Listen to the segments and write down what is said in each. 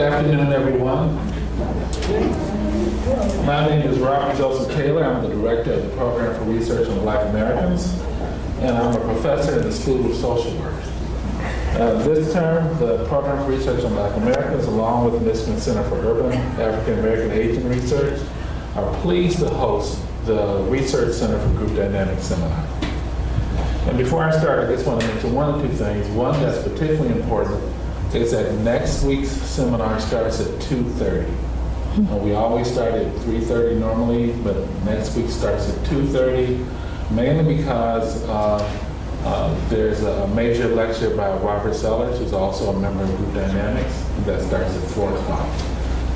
Good afternoon, everyone. My name is Robert Joseph Taylor. I'm the director of the Program for Research on Black Americans, and I'm a professor in the School of Social Work. This term, the Program for Research on Black Americans, along with the Michigan Center for Urban African American Aging Research, are pleased to host the Research Center for Group Dynamics seminar. And before I start, I just want to mention one or two things. One that's particularly important is that next week's seminar starts at 2:30. We always start at 3:30 normally, but next week starts at 2:30, mainly because there's a major lecture by Robert Sellers, who's also a member of Group Dynamics, that starts at 4 o'clock.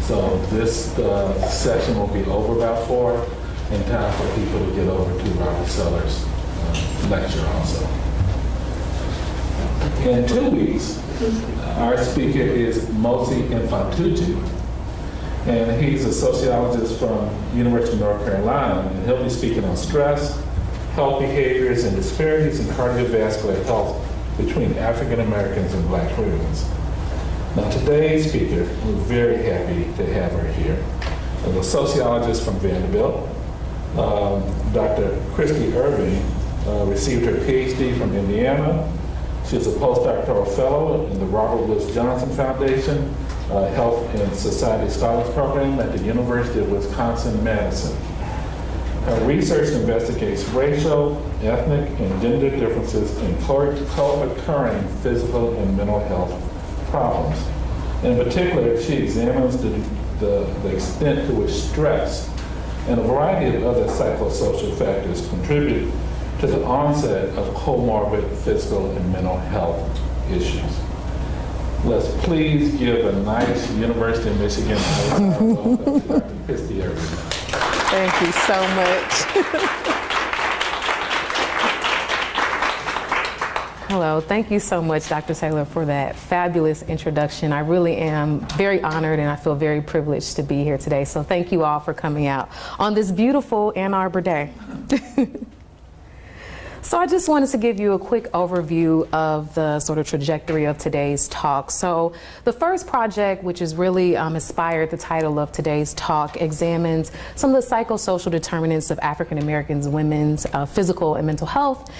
So this session will be over about 4, in time for people to get over to Robert Sellers' lecture also. In 2 weeks, our speaker is Mosi Infantutu, and he's a sociologist from University of North Carolina, and he'll be speaking on stress, health behaviors, and disparities in cardiovascular health between African Americans and Black women. Now today's speaker, we're very happy to have her here, is a sociologist from Vanderbilt. Dr. Christy Erving received her PhD from Indiana. She's a postdoctoral fellow in the Robert Woods Johnson Foundation Health and Society Scholars Program at the University of Wisconsin-Madison. Her research investigates racial, ethnic, and gender differences in co-occurring physical and mental health problems. In particular, she examines the extent to which stress and a variety of other psychosocial factors contribute to the onset of comorbid physical and mental health issues. Let's please give a nice University of Michigan welcome to Dr. Christy Erving. Thank you so much. Hello, thank you so much, Dr. Taylor, for that fabulous introduction. I really am very honored and I feel very privileged to be here today. So thank you all for coming out on this beautiful Ann Arbor day. So I just wanted to give you a quick overview of the sort of trajectory of today's talk. So the first project, which is really inspired the title of today's talk, examines some of the psychosocial determinants of African Americans women's physical and mental health.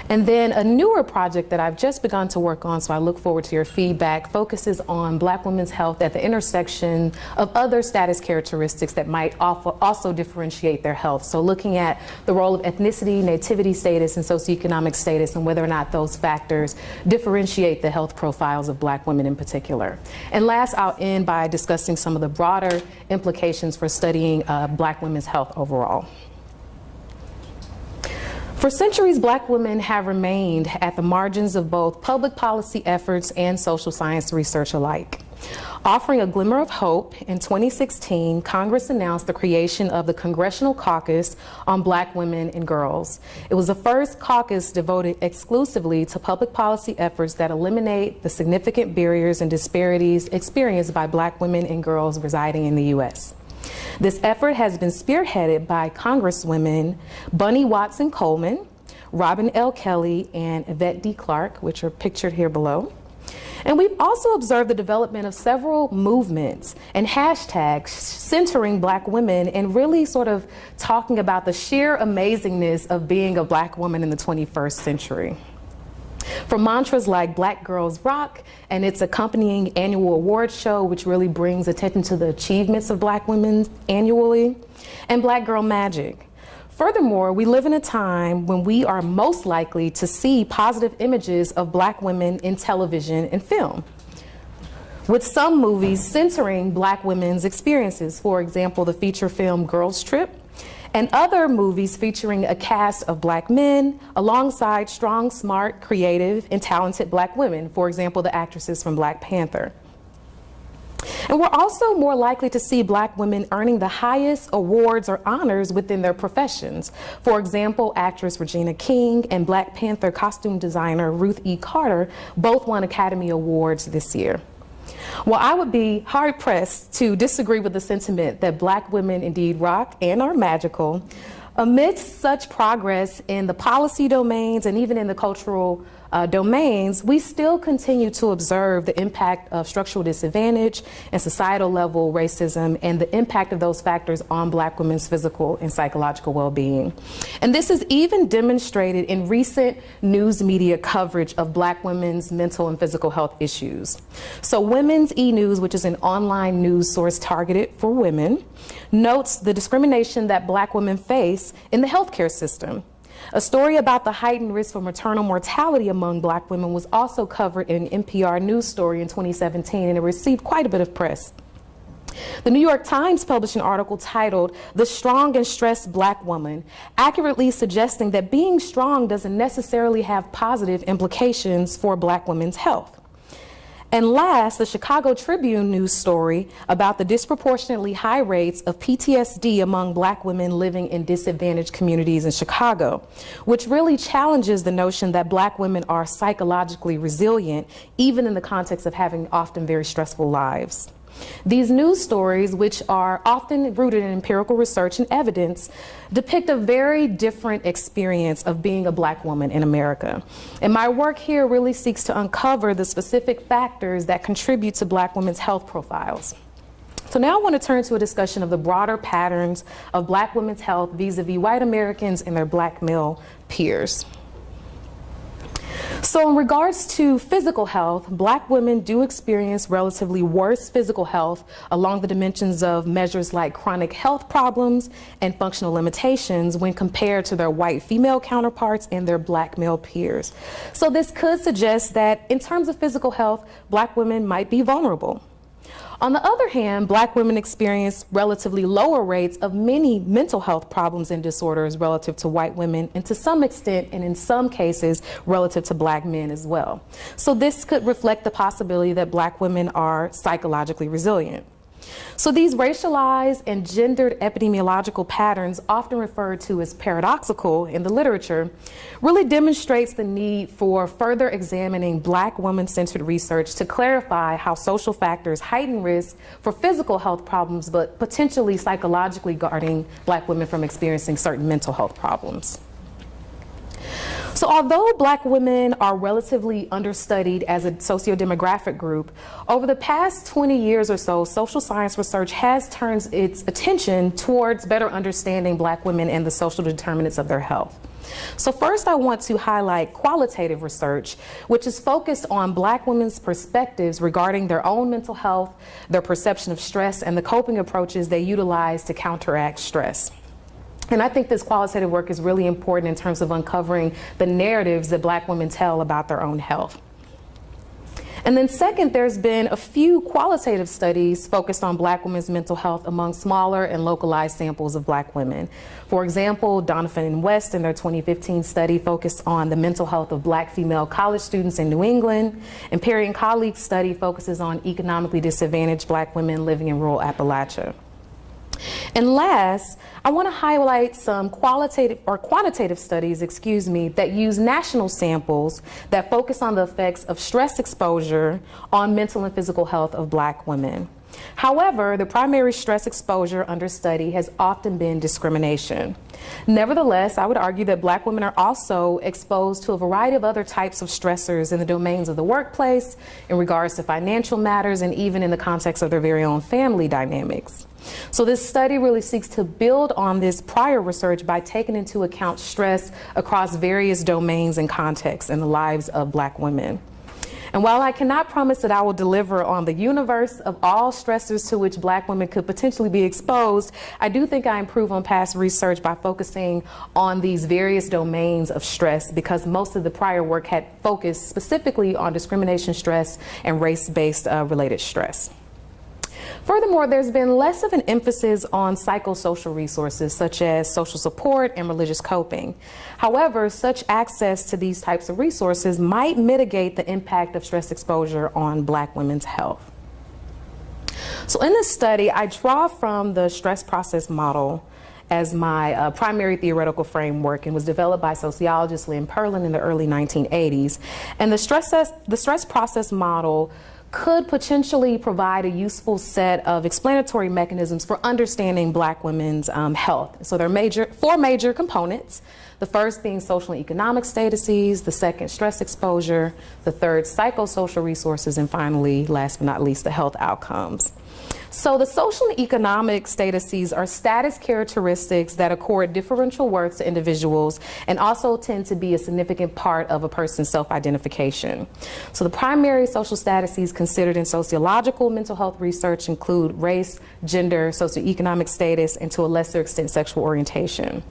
And then a newer project that I've just begun to work on, so I look forward to your feedback, focuses on Black women's health at the intersection of other status characteristics that might also differentiate their health. So looking at the role of ethnicity, nativity status, and socioeconomic status, and whether or not those factors differentiate the health profiles of Black women in particular. And last, I'll end by discussing some of the broader implications for studying Black women's health overall. For centuries, Black women have remained at the margins of both public policy efforts and social science research alike. Offering a glimmer of hope, in 2016, Congress announced the creation of the Congressional Caucus on Black Women and Girls. It was the first caucus devoted exclusively to public policy efforts that eliminate the significant barriers and disparities experienced by Black women and girls residing in the U.S. This effort has been spearheaded by Congresswomen Bunny Watson Coleman, Robin L. Kelly, and Yvette D. Clarke, which are pictured here below. And we've also observed the development of several movements and hashtags centering Black women and really sort of talking about the sheer amazingness of being a Black woman in the 21st century. From mantras like Black Girls Rock and its accompanying annual award show, which really brings attention to the achievements of Black women annually, and Black Girl Magic. Furthermore, we live in a time when we are most likely to see positive images of Black women in television and film, with some movies centering Black women's experiences. For example, the feature film Girls Trip, and other movies featuring a cast of Black men alongside strong, smart, creative, and talented Black women, for example, the actresses from Black Panther. And we're also more likely to see Black women earning the highest awards or honors within their professions. For example, actress Regina King and Black Panther costume designer Ruth E. Carter both won Academy Awards this year. Well, I would be hard-pressed to disagree with the sentiment that Black women indeed rock and are magical. Amidst such progress in the policy domains and even in the cultural domains, we still continue to observe the impact of structural disadvantage and societal level racism and the impact of those factors on Black women's physical and psychological well-being. And this is even demonstrated in recent news media coverage of Black women's mental and physical health issues. So Women's E-News, which is an online news source targeted for women, notes the discrimination that Black women face in the healthcare system. A story about the heightened risk for maternal mortality among Black women was also covered in an NPR news story in 2017, and it received quite a bit of press. The New York Times published an article titled "The Strong and Stressed Black Woman," accurately suggesting that being strong doesn't necessarily have positive implications for Black women's health. And last, the Chicago Tribune news story about the disproportionately high rates of PTSD among Black women living in disadvantaged communities in Chicago, which really challenges the notion that Black women are psychologically resilient, even in the context of having often very stressful lives. These news stories, which are often rooted in empirical research and evidence, depict a very different experience of being a Black woman in America. And my work here really seeks to uncover the specific factors that contribute to Black women's health profiles. So now I want to turn to a discussion of the broader patterns of Black women's health vis-a-vis white Americans and their Black male peers. So in regards to physical health, Black women do experience relatively worse physical health along the dimensions of measures like chronic health problems and functional limitations when compared to their white female counterparts and their Black male peers. So this could suggest that in terms of physical health, Black women might be vulnerable. On the other hand, Black women experience relatively lower rates of many mental health problems and disorders relative to white women, and to some extent, and in some cases, relative to Black men as well. So this could reflect the possibility that Black women are psychologically resilient. So these racialized and gendered epidemiological patterns, often referred to as paradoxical in the literature, really demonstrates the need for further examining Black woman-centered research to clarify how social factors heighten risk for physical health problems, but potentially psychologically guarding Black women from experiencing certain mental health problems. So although Black women are relatively understudied as a socio-demographic group, over the past 20 years or so, social science research has turned its attention towards better understanding Black women and the social determinants of their health. So first I want to highlight qualitative research, which is focused on Black women's perspectives regarding their own mental health, their perception of stress, and the coping approaches they utilize to counteract stress. And I think this qualitative work is really important in terms of uncovering the narratives that Black women tell about their own health. And then second, there's been a few qualitative studies focused on Black women's mental health among smaller and localized samples of Black women. For example, Donovan and West in their 2015 study focused on the mental health of Black female college students in New England, and Perry and colleagues' study focuses on economically disadvantaged Black women living in rural Appalachia. And last, I want to highlight some quantitative studies, that use national samples that focus on the effects of stress exposure on mental and physical health of Black women. However, the primary stress exposure under study has often been discrimination. Nevertheless, I would argue that Black women are also exposed to a variety of other types of stressors in the domains of the workplace, in regards to financial matters, and even in the context of their very own family dynamics. So this study really seeks to build on this prior research by taking into account stress across various domains and contexts in the lives of Black women. And while I cannot promise that I will deliver on the universe of all stressors to which Black women could potentially be exposed, I do think I improve on past research by focusing on these various domains of stress, because most of the prior work had focused specifically on discrimination stress and race-based related stress. Furthermore, there's been less of an emphasis on psychosocial resources such as social support and religious coping. However, such access to these types of resources might mitigate the impact of stress exposure on Black women's health. So in this study, I draw from the stress process model as my primary theoretical framework, and was developed by sociologist Lynn Perlin in the early 1980s. And the stress process model could potentially provide a useful set of explanatory mechanisms for understanding Black women's health. So there are four major components. The first being social and economic statuses, the second stress exposure, the third psychosocial resources, and finally, last but not least, the health outcomes. So the social and economic statuses are status characteristics that accord differential worth to individuals and also tend to be a significant part of a person's self-identification. So the primary social statuses considered in sociological mental health research include race, gender, socioeconomic status, and to a lesser extent sexual orientation.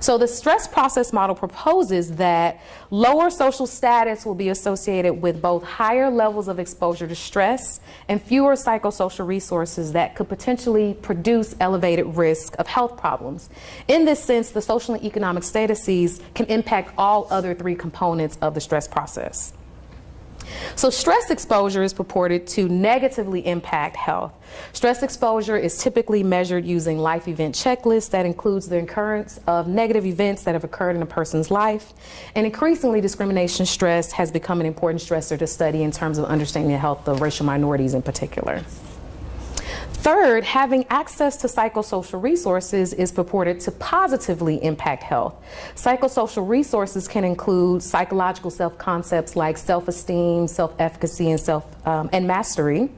So the stress process model proposes that lower social status will be associated with both higher levels of exposure to stress and fewer psychosocial resources that could potentially produce elevated risk of health problems. In this sense, the social and economic statuses can impact all other three components of the stress process. So stress exposure is purported to negatively impact health. Stress exposure is typically measured using life event checklists that includes the occurrence of negative events that have occurred in a person's life. And increasingly, discrimination stress has become an important stressor to study in terms of understanding the health of racial minorities in particular. Third, having access to psychosocial resources is purported to positively impact health. Psychosocial resources can include psychological self-concepts like self-esteem, self-efficacy, and mastery.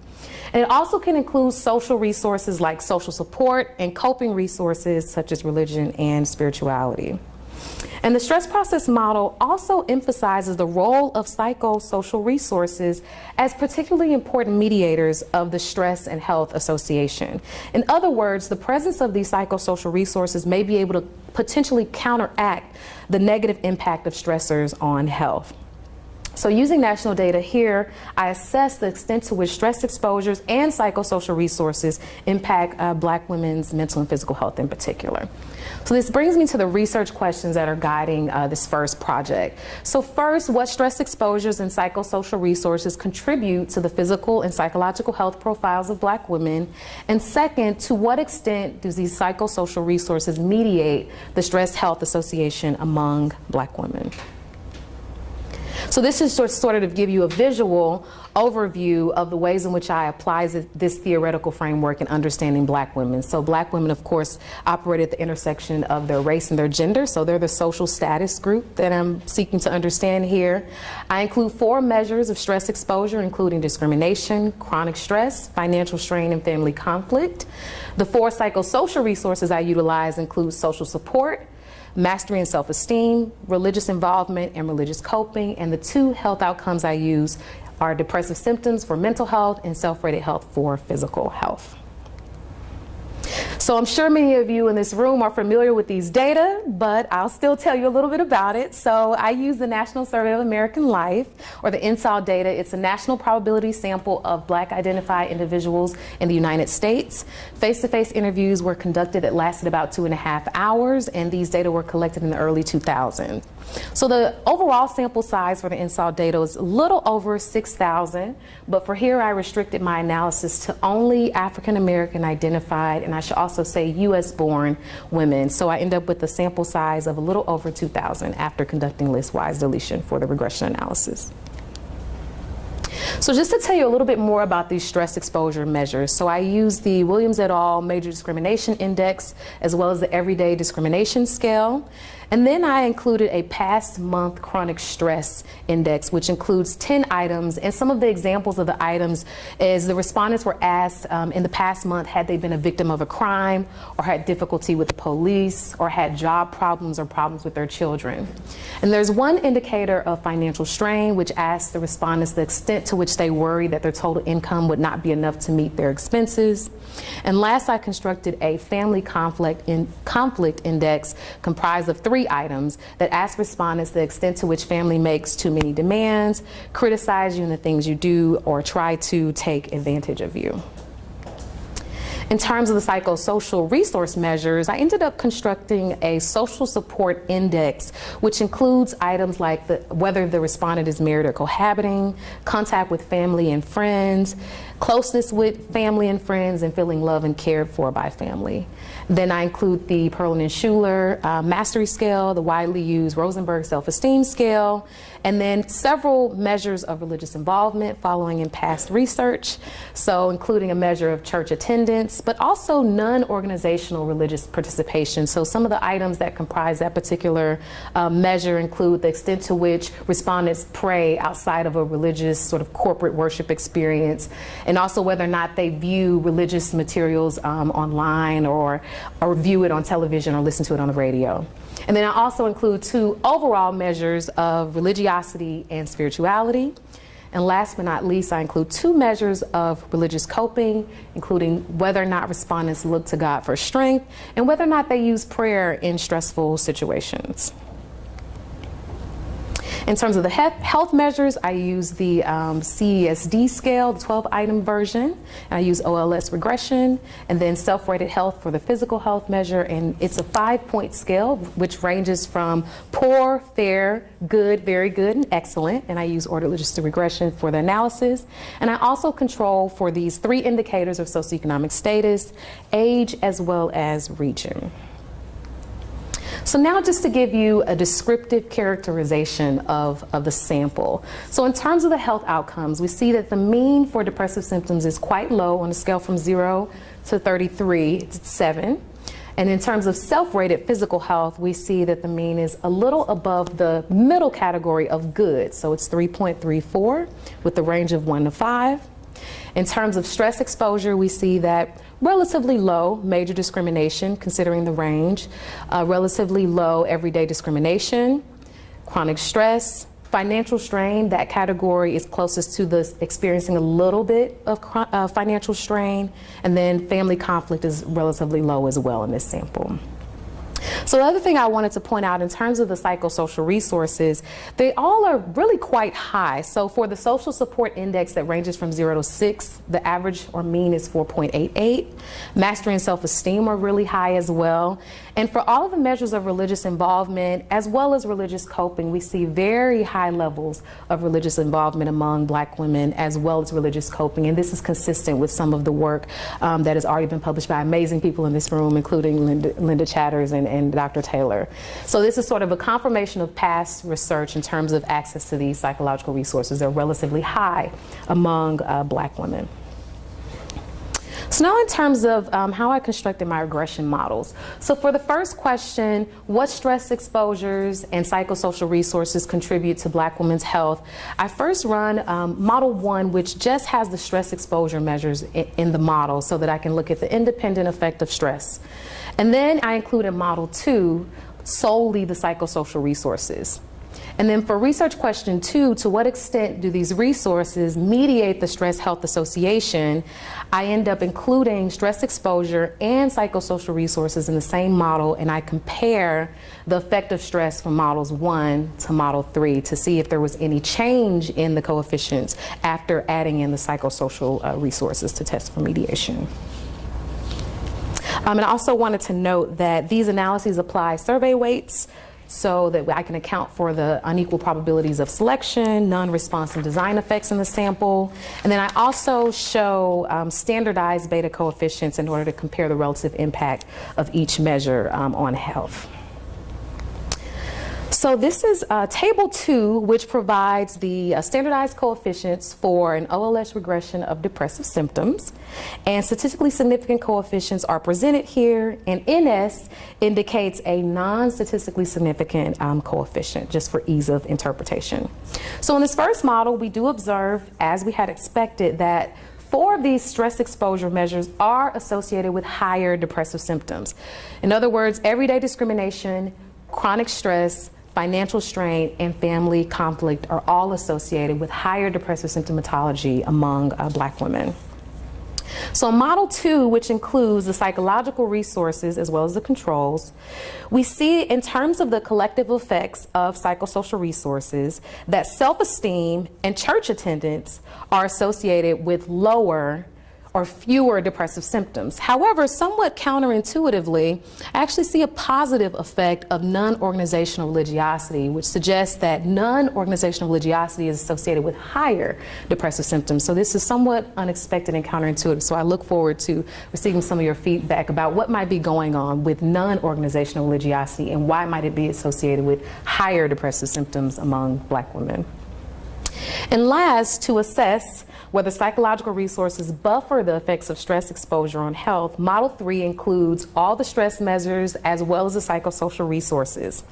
And it also can include social resources like social support and coping resources such as religion and spirituality. And the stress process model also emphasizes the role of psychosocial resources as particularly important mediators of the stress and health association. In other words, the presence of these psychosocial resources may be able to potentially counteract the negative impact of stressors on health. So using national data here, I assess the extent to which stress exposures and psychosocial resources impact Black women's mental and physical health in particular. So this brings me to the research questions that are guiding this first project. So first, what stress exposures and psychosocial resources contribute to the physical and psychological health profiles of Black women? And second, to what extent do these psychosocial resources mediate the stress health association among Black women? So this is sort of to give you a visual overview of the ways in which I apply this theoretical framework in understanding Black women. So Black women, of course, operate at the intersection of their race and their gender. So they're the social status group that I'm seeking to understand here. I include 4 measures of stress exposure, including discrimination, chronic stress, financial strain, and family conflict. The 4 psychosocial resources I utilize include social support, mastery and self-esteem, religious involvement, and religious coping. And the 2 health outcomes I use are depressive symptoms for mental health and self-rated health for physical health. So I'm sure many of you in this room are familiar with these data, but I'll still tell you a little bit about it. So I use the National Survey of American Life, or the NSAL data. It's a national probability sample of Black identified individuals in the United States. Face-to-face interviews were conducted that lasted about 2.5 hours, and these data were collected in the early 2000s. So the overall sample size for the NSAL data is a little over 6,000, but for here I restricted my analysis to only African American identified, and I should also say US born women. So I end up with a sample size of a little over 2,000 after conducting list-wise deletion for the regression analysis. So just to tell you a little bit more about these stress exposure measures, so I use the Williams et al. Major Discrimination Index as well as the Everyday Discrimination Scale. And then I included a past month chronic stress index, which includes 10 items. And some of the examples of the items is the respondents were asked in the past month, had they been a victim of a crime or had difficulty with the police or had job problems or problems with their children. And there's one indicator of financial strain, which asks the respondents the extent to which they worry that their total income would not be enough to meet their expenses. And last, I constructed a family conflict index comprised of 3 items that ask respondents the extent to which family makes too many demands, criticize you in the things you do, or try to take advantage of you. In terms of the psychosocial resource measures, I ended up constructing a social support index, which includes items like whether the respondent is married or cohabiting, contact with family and friends, closeness with family and friends, and feeling loved and cared for by family. Then I include the Perlin and Schuler mastery scale, the widely used Rosenberg self-esteem scale, and then several measures of religious involvement following in past research, so including a measure of church attendance, but also non-organizational religious participation. So some of the items that comprise that particular measure include the extent to which respondents pray outside of a religious sort of corporate worship experience, and also whether or not they view religious materials online or view it on television or listen to it on the radio. And then I also include 2 overall measures of religiosity and spirituality. And last but not least, I include 2 measures of religious coping, including whether or not respondents look to God for strength and whether or not they use prayer in stressful situations. In terms of the health measures, I use the CESD scale, the 12-item version. And I use OLS regression, and then self-rated health for the physical health measure. And it's a 5-point scale, which ranges from poor, fair, good, very good, and excellent. And I use ordered logistic regression for the analysis. And I also control for these 3 indicators of socioeconomic status, age, as well as region. So now just to give you a descriptive characterization of the sample. So in terms of the health outcomes, we see that the mean for depressive symptoms is quite low on a scale from 0 to 33, it's 7. And in terms of self-rated physical health, we see that the mean is a little above the middle category of good. So it's 3.34 with the range of 1 to 5. In terms of stress exposure, we see that relatively low major discrimination, considering the range, relatively low everyday discrimination, chronic stress, financial strain. That category is closest to the experiencing a little bit of financial strain, and then family conflict is relatively low as well in this sample. So the other thing I wanted to point out in terms of the psychosocial resources, they all are really quite high. So for the social support index that ranges from 0 to 6, the average or mean is 4.88. Mastery and self-esteem are really high as well. And for all of the measures of religious involvement, as well as religious coping, we see very high levels of religious involvement among Black women, as well as religious coping. And this is consistent with some of the work that has already been published by amazing people in this room, including Linda Chatters and Dr. Taylor. So this is sort of a confirmation of past research in terms of access to these psychological resources. They're relatively high among Black women. So now in terms of how I constructed my regression models. So for the first question, what stress exposures and psychosocial resources contribute to Black women's health? I first run model 1, which just has the stress exposure measures in the model so that I can look at the independent effect of stress. And then I include in model 2 solely the psychosocial resources. And then for research question 2, to what extent do these resources mediate the stress health association? I end up including stress exposure and psychosocial resources in the same model, and I compare the effect of stress from models 1 to model 3 to see if there was any change in the coefficients after adding in the psychosocial resources to test for mediation. And I also wanted to note that these analyses apply survey weights so that I can account for the unequal probabilities of selection, non-response and design effects in the sample. And then I also show standardized beta coefficients in order to compare the relative impact of each measure on health. So this is table 2, which provides the standardized coefficients for an OLS regression of depressive symptoms. And statistically significant coefficients are presented here, and NS indicates a non-statistically significant coefficient, just for ease of interpretation. So in this first model, we do observe, as we had expected, that 4 of these stress exposure measures are associated with higher depressive symptoms. In other words, everyday discrimination, chronic stress, financial strain, and family conflict are all associated with higher depressive symptomatology among Black women. So model 2, which includes the psychological resources as well as the controls, we see in terms of the collective effects of psychosocial resources that self-esteem and church attendance are associated with lower or fewer depressive symptoms. However, somewhat counterintuitively, I actually see a positive effect of non-organizational religiosity, which suggests that non-organizational religiosity is associated with higher depressive symptoms. So this is somewhat unexpected and counterintuitive. So I look forward to receiving some of your feedback about what might be going on with non-organizational religiosity and why might it be associated with higher depressive symptoms among Black women. And last, to assess whether psychological resources buffer the effects of stress exposure on health, Model 3 includes all the stress measures as well as the psychosocial resources.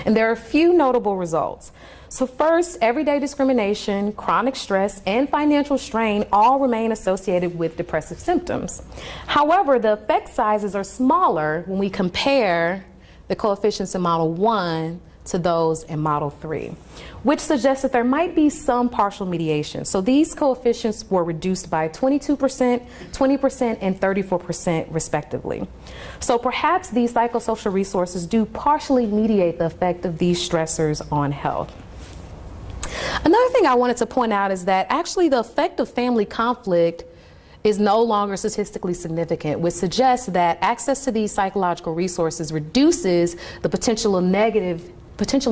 And there are a few notable results. So first, everyday discrimination, chronic stress, and financial strain all remain associated with depressive symptoms. However, the effect sizes are smaller when we compare the coefficients in Model 1 to those in Model 3, which suggests that there might be some partial mediation. So these coefficients were reduced by 22%, 20%, and 34% respectively. So perhaps these psychosocial resources do partially mediate the effect of these stressors on health. Another thing I wanted to point out is that actually the effect of family conflict is no longer statistically significant, which suggests that access to these psychological resources reduces the potentially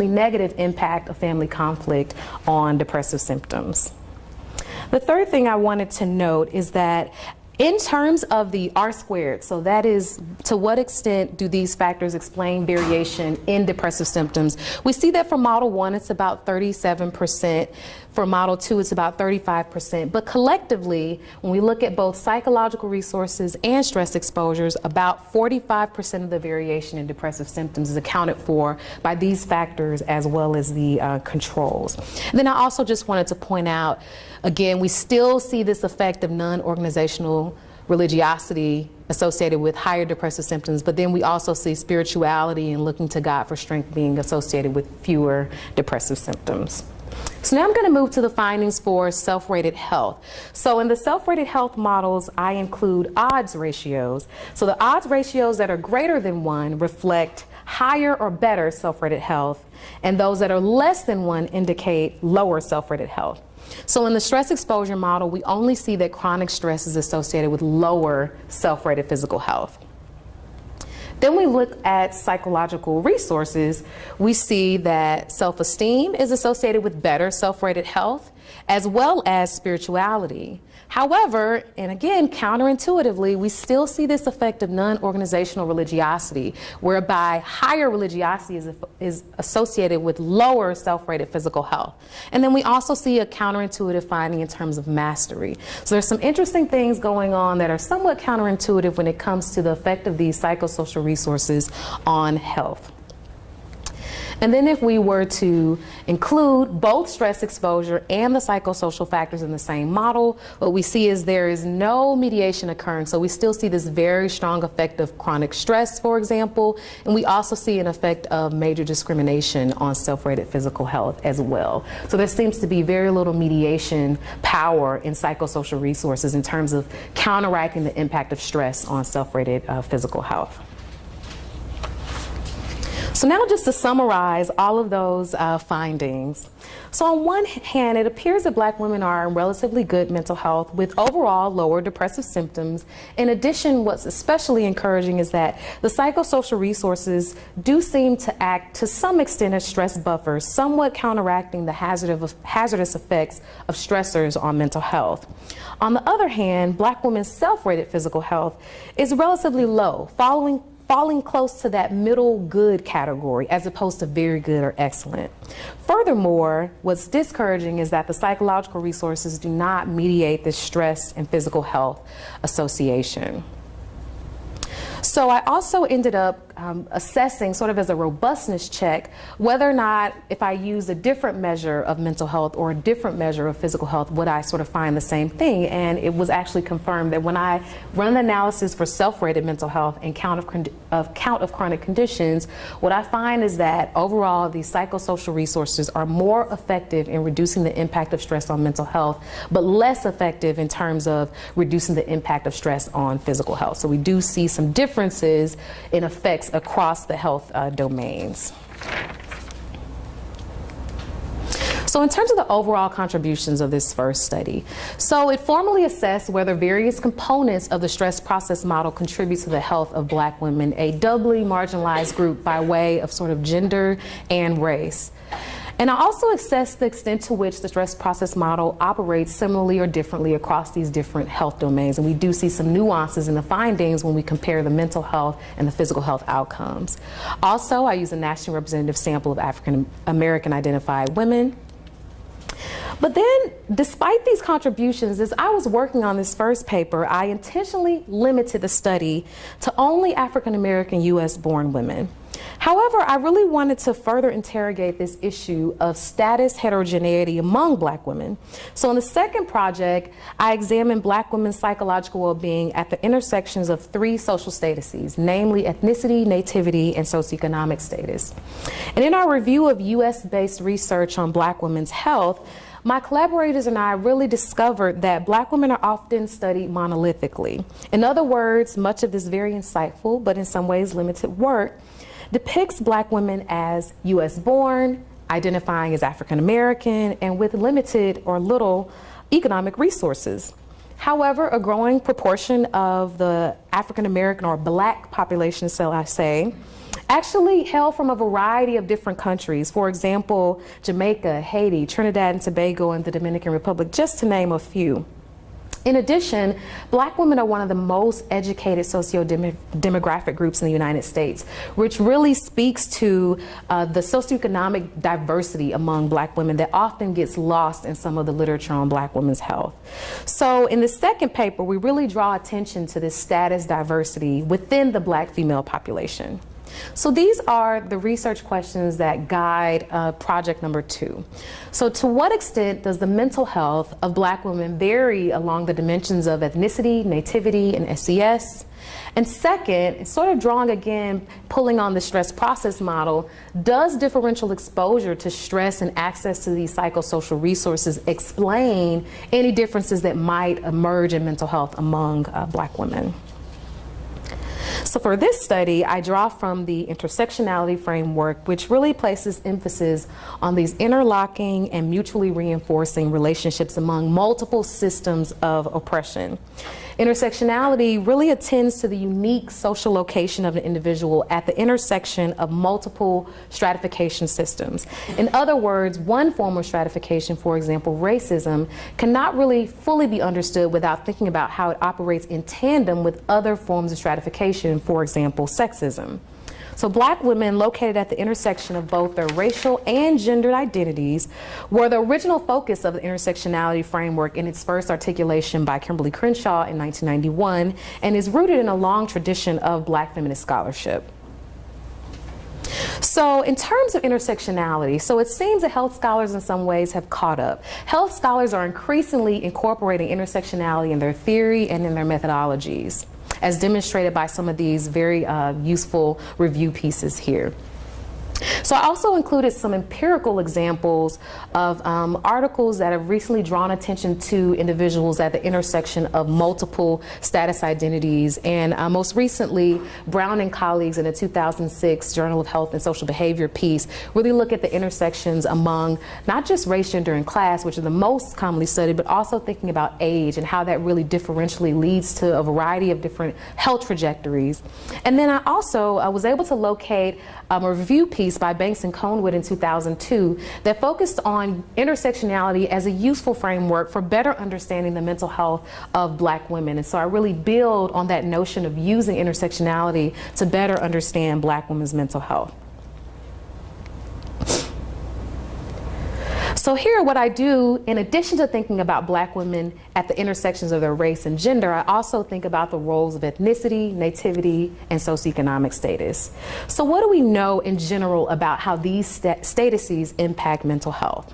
negative impact of family conflict on depressive symptoms. The third thing I wanted to note is that in terms of the R-squared, so that is to what extent do these factors explain variation in depressive symptoms, we see that for Model 1 it's about 37%, for Model 2 it's about 35%, but collectively when we look at both psychological resources and stress exposures, about 45% of the variation in depressive symptoms is accounted for by these factors as well as the controls. And then I also just wanted to point out, again, we still see this effect of non-organizational religiosity associated with higher depressive symptoms, but then we also see spirituality and looking to God for strength being associated with fewer depressive symptoms. So now I'm going to move to the findings for self-rated health. So in the self-rated health models, I include odds ratios. So the odds ratios that are greater than 1 reflect higher or better self-rated health, and those that are less than 1 indicate lower self-rated health. So in the stress exposure model, we only see that chronic stress is associated with lower self-rated physical health. Then we look at psychological resources. We see that self-esteem is associated with better self-rated health, as well as spirituality. However, and again, counterintuitively, we still see this effect of non-organizational religiosity, whereby higher religiosity is associated with lower self-rated physical health. And then we also see a counterintuitive finding in terms of mastery. So there's some interesting things going on that are somewhat counterintuitive when it comes to the effect of these psychosocial resources on health. And then if we were to include both stress exposure and the psychosocial factors in the same model, what we see is there is no mediation occurring. So we still see this very strong effect of chronic stress, for example, and we also see an effect of major discrimination on self-rated physical health as well. So there seems to be very little mediation power in psychosocial resources in terms of counteracting the impact of stress on self-rated physical health. So now just to summarize all of those findings. So on one hand, it appears that Black women are in relatively good mental health with overall lower depressive symptoms. In addition, what's especially encouraging is that the psychosocial resources do seem to act to some extent as stress buffers, somewhat counteracting the hazardous effects of stressors on mental health. On the other hand, Black women's self-rated physical health is relatively low, falling close to that middle good category as opposed to very good or excellent. Furthermore, what's discouraging is that the psychological resources do not mediate this stress and physical health association. So I also ended up assessing, sort of as a robustness check, whether or not if I use a different measure of mental health or a different measure of physical health, would I sort of find the same thing? And it was actually confirmed that when I run the analysis for self-rated mental health and count of chronic conditions, what I find is that overall these psychosocial resources are more effective in reducing the impact of stress on mental health, but less effective in terms of reducing the impact of stress on physical health. So we do see some differences in effects across the health domains. So in terms of the overall contributions of this first study, so it formally assessed whether various components of the stress process model contribute to the health of Black women, a doubly marginalized group by way of sort of gender and race. And I also assessed the extent to which the stress process model operates similarly or differently across these different health domains. And we do see some nuances in the findings when we compare the mental health and the physical health outcomes. Also, I used a nationally representative sample of African American identified women. But then, despite these contributions, as I was working on this first paper, I intentionally limited the study to only African American US born women. However, I really wanted to further interrogate this issue of status heterogeneity among Black women. So in the second project, I examined Black women's psychological well-being at the intersections of three social statuses, namely ethnicity, nativity, and socioeconomic status. And in our review of US-based research on Black women's health, my collaborators and I really discovered that Black women are often studied monolithically. In other words, much of this very insightful, but in some ways limited work depicts Black women as US born, identifying as African American, and with limited or little economic resources. However, a growing proportion of the African American or Black population, shall I say, actually hail from a variety of different countries. For example, Jamaica, Haiti, Trinidad and Tobago, and the Dominican Republic, just to name a few. In addition, Black women are one of the most educated socio-demographic groups in the United States, which really speaks to the socioeconomic diversity among Black women that often gets lost in some of the literature on Black women's health. So in the second paper, we really draw attention to this status diversity within the Black female population. So these are the research questions that guide project number 2. So to what extent does the mental health of Black women vary along the dimensions of ethnicity, nativity, and SES? And second, sort of drawing again, pulling on the stress process model, does differential exposure to stress and access to these psychosocial resources explain any differences that might emerge in mental health among Black women? So for this study, I draw from the intersectionality framework, which really places emphasis on these interlocking and mutually reinforcing relationships among multiple systems of oppression. Intersectionality really attends to the unique social location of an individual at the intersection of multiple stratification systems. In other words, one form of stratification, for example, racism, cannot really fully be understood without thinking about how it operates in tandem with other forms of stratification, for example, sexism. So Black women located at the intersection of both their racial and gendered identities were the original focus of the intersectionality framework in its first articulation by Kimberly Crenshaw in 1991 and is rooted in a long tradition of Black feminist scholarship. So in terms of intersectionality, so it seems that health scholars in some ways have caught up. Health scholars are increasingly incorporating intersectionality in their theory and in their methodologies, as demonstrated by some of these very useful review pieces here. So I also included some empirical examples of articles that have recently drawn attention to individuals at the intersection of multiple status identities. And most recently, Brown and colleagues in a 2006 Journal of Health and Social Behavior piece really look at the intersections among not just race, gender, and class, which are the most commonly studied, but also thinking about age and how that really differentially leads to a variety of different health trajectories. And then I also was able to locate a review piece by Banks and Conewood in 2002 that focused on intersectionality as a useful framework for better understanding the mental health of Black women. And so I really build on that notion of using intersectionality to better understand Black women's mental health. So here what I do, in addition to thinking about Black women at the intersections of their race and gender, I also think about the roles of ethnicity, nativity, and socioeconomic status. So what do we know in general about how these statuses impact mental health?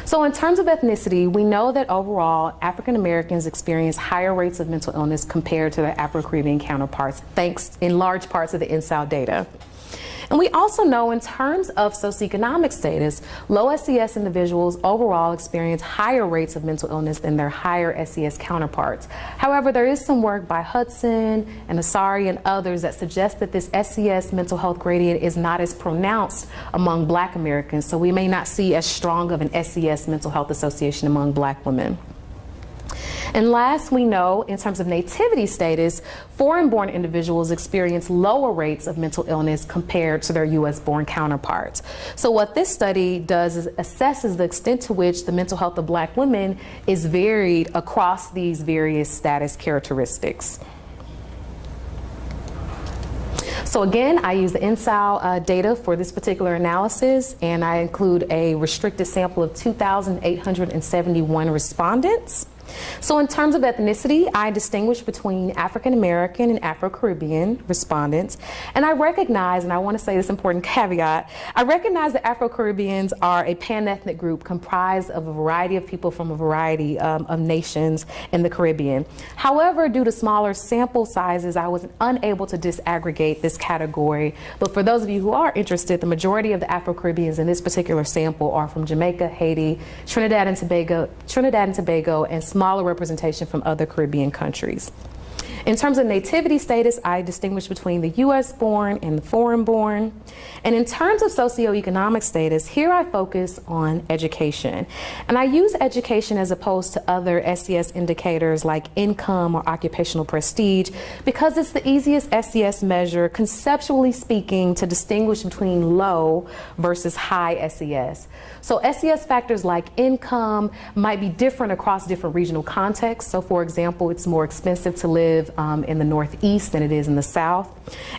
So in terms of ethnicity, we know that overall, African Americans experience higher rates of mental illness compared to their Afro-Caribbean counterparts, thanks in large part to the INSAL data. And we also know in terms of socioeconomic status, low SES individuals overall experience higher rates of mental illness than their higher SES counterparts. However, there is some work by Hudson and Asari and others that suggest that this SES mental health gradient is not as pronounced among Black Americans, so we may not see as strong of an SES mental health association among Black women. And last, we know in terms of nativity status, foreign-born individuals experience lower rates of mental illness compared to their U.S.-born counterparts. So what this study does is assesses the extent to which the mental health of Black women is varied across these various status characteristics. So again, I use the INSAL data for this particular analysis, and I include a restricted sample of 2,871 respondents. So in terms of ethnicity, I distinguish between African American and Afro-Caribbean respondents. And I recognize, and I want to say this important caveat, I recognize that Afro-Caribbeans are a pan-ethnic group comprised of a variety of people from a variety of nations in the Caribbean. However, due to smaller sample sizes, I was unable to disaggregate this category. But for those of you who are interested, the majority of the Afro-Caribbeans in this particular sample are from Jamaica, Haiti, Trinidad and Tobago, and smaller representation from other Caribbean countries. In terms of nativity status, I distinguish between the U.S.-born and the foreign-born. And in terms of socioeconomic status, here I focus on education. And I use education as opposed to other SES indicators like income or occupational prestige because it's the easiest SES measure, conceptually speaking, to distinguish between low versus high SES. So SES factors like income might be different across different regional contexts. So for example, it's more expensive to live in the Northeast than it is in the South.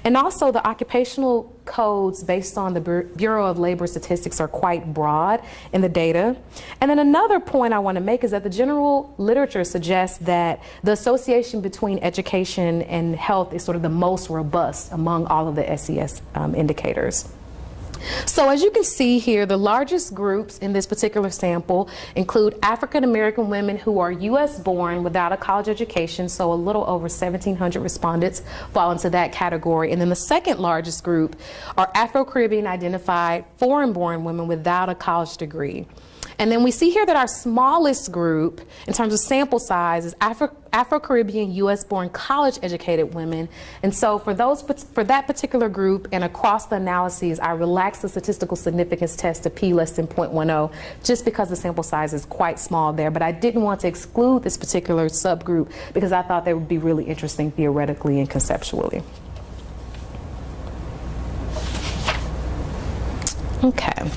And also the occupational codes based on the Bureau of Labor Statistics are quite broad in the data. And then another point I want to make is that the general literature suggests that the association between education and health is sort of the most robust among all of the SES indicators. So as you can see here, the largest groups in this particular sample include African American women who are U.S. born without a college education, so a little over 1,700 respondents fall into that category. And then the second largest group are Afro-Caribbean identified foreign born women without a college degree. And then we see here that our smallest group in terms of sample size is Afro-Caribbean US-born college-educated women. And so for that particular group and across the analyses, I relaxed the statistical significance test to p less than 0.10 just because the sample size is quite small there. But I didn't want to exclude this particular subgroup because I thought they would be really interesting theoretically and conceptually. Okay.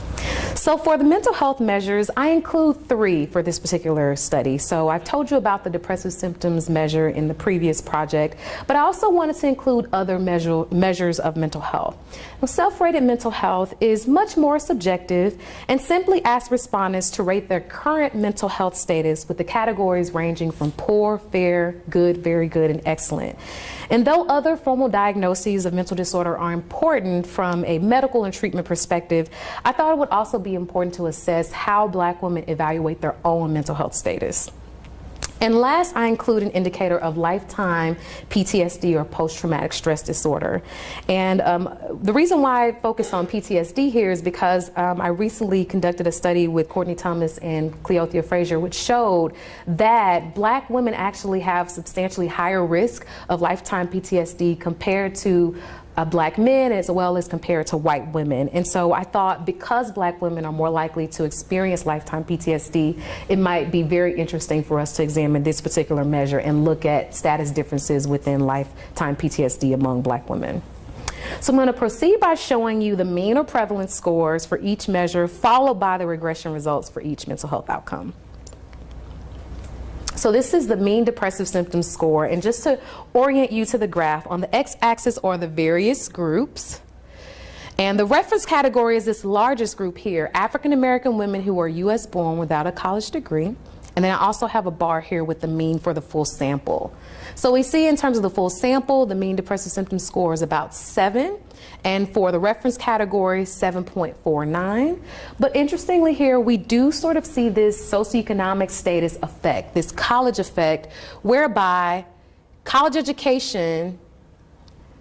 So for the mental health measures, I include 3 for this particular study. So I've told you about the depressive symptoms measure in the previous project, but I also wanted to include other measures of mental health. Now, self-rated mental health is much more subjective and simply asks respondents to rate their current mental health status with the categories ranging from poor, fair, good, very good, and excellent. And though other formal diagnoses of mental disorder are important from a medical and treatment perspective, I thought it would also be important to assess how Black women evaluate their own mental health status. And last, I include an indicator of lifetime PTSD or post-traumatic stress disorder. And the reason why I focus on PTSD here is because I recently conducted a study with Courtney Thomas and Cleothea Frazier, which showed that Black women actually have substantially higher risk of lifetime PTSD compared to Black men as well as compared to white women. And so I thought because Black women are more likely to experience lifetime PTSD, it might be very interesting for us to examine this particular measure and look at status differences within lifetime PTSD among Black women. So I'm going to proceed by showing you the mean or prevalence scores for each measure, followed by the regression results for each mental health outcome. So this is the mean depressive symptoms score, and just to orient you to the graph, on the x-axis are the various groups, and the reference category is this largest group here, African American women who are US born without a college degree, and then I also have a bar here with the mean for the full sample. So we see in terms of the full sample, the mean depressive symptom score is about 7, and for the reference category, 7.49. But interestingly here, we do sort of see this socioeconomic status effect, this college effect, whereby college education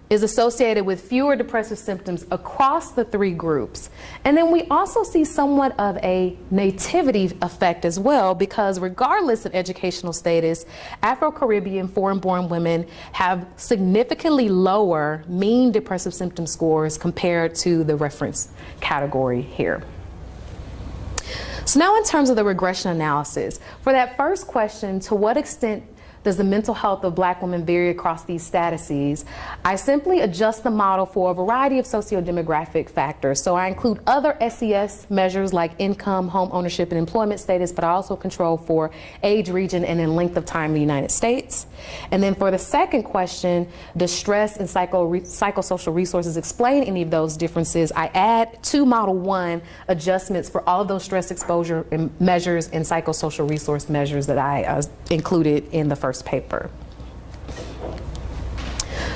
is associated with fewer depressive symptoms across the three groups. And then we also see somewhat of a nativity effect as well, because regardless of educational status, Afro-Caribbean foreign-born women have significantly lower mean depressive symptom scores compared to the reference category here. So now in terms of the regression analysis, for that first question, to what extent does the mental health of Black women vary across these statuses? I simply adjust the model for a variety of socio-demographic factors. So I include other SES measures like income, home ownership, and employment status, but I also control for age, region, and then length of time in the United States. And then for the second question, does stress and psychosocial resources explain any of those differences? I add to Model 1 adjustments for all of those stress exposure measures and psychosocial resource measures that I included in the first paper.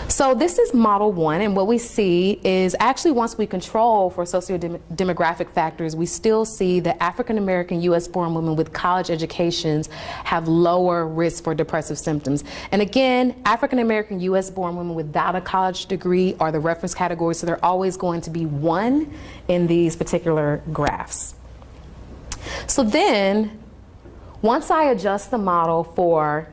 So this is Model 1, and what we see is actually once we control for socio-demographic factors, we still see that African American US-born women with college educations have lower risk for depressive symptoms. And again, African American US-born women without a college degree are the reference category, so they're always going to be 1 in these particular graphs. So then, once I adjust the model for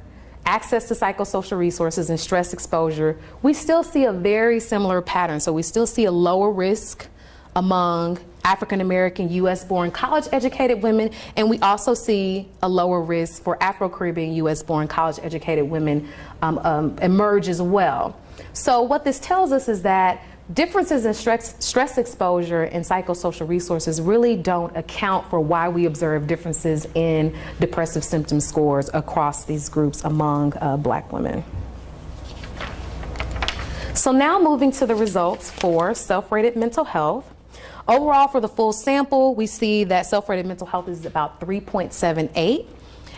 access to psychosocial resources and stress exposure, we still see a very similar pattern. So we still see a lower risk among African American US-born college-educated women, and we also see a lower risk for Afro-Caribbean US-born college-educated women emerge as well. So what this tells us is that differences in stress exposure and psychosocial resources really don't account for why we observe differences in depressive symptom scores across these groups among Black women. So now moving to the results for self-rated mental health. Overall, for the full sample, we see that self-rated mental health is about 3.78.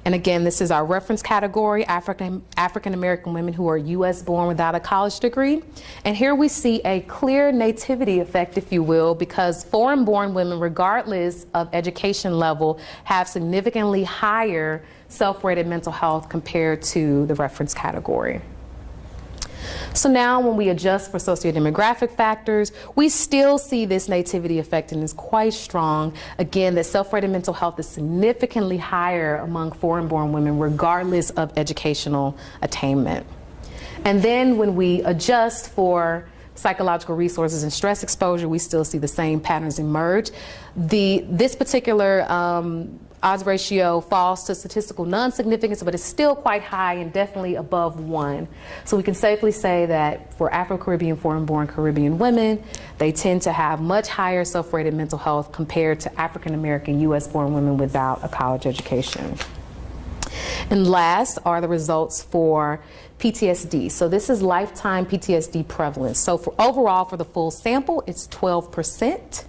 And again, this is our reference category, African American women who are US born without a college degree. And here we see a clear nativity effect, if you will, because foreign born women, regardless of education level, have significantly higher self-rated mental health compared to the reference category. So now when we adjust for socio-demographic factors, we still see this nativity effect, and is quite strong. Again, that self-rated mental health is significantly higher among foreign-born women regardless of educational attainment. And then when we adjust for psychological resources and stress exposure, we still see the same patterns emerge. This particular odds ratio falls to statistical non-significance, but it's still quite high and definitely above 1. So we can safely say that for Afro-Caribbean foreign-born Caribbean women, they tend to have much higher self-rated mental health compared to African-American US-born women without a college education. And last are the results for PTSD. So this is lifetime PTSD prevalence. So for overall, for the full sample, it's 12%.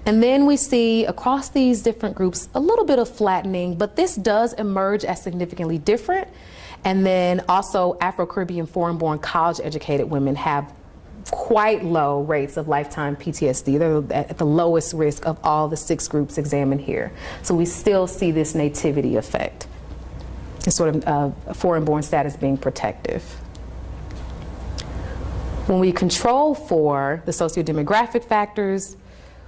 And then we see across these different groups a little bit of flattening, but this does emerge as significantly different. And then also Afro-Caribbean foreign-born college-educated women have quite low rates of lifetime PTSD. They're at the lowest risk of all the 6 groups examined here. So we still see this nativity effect, sort of foreign-born status being protective. When we control for the socio-demographic factors,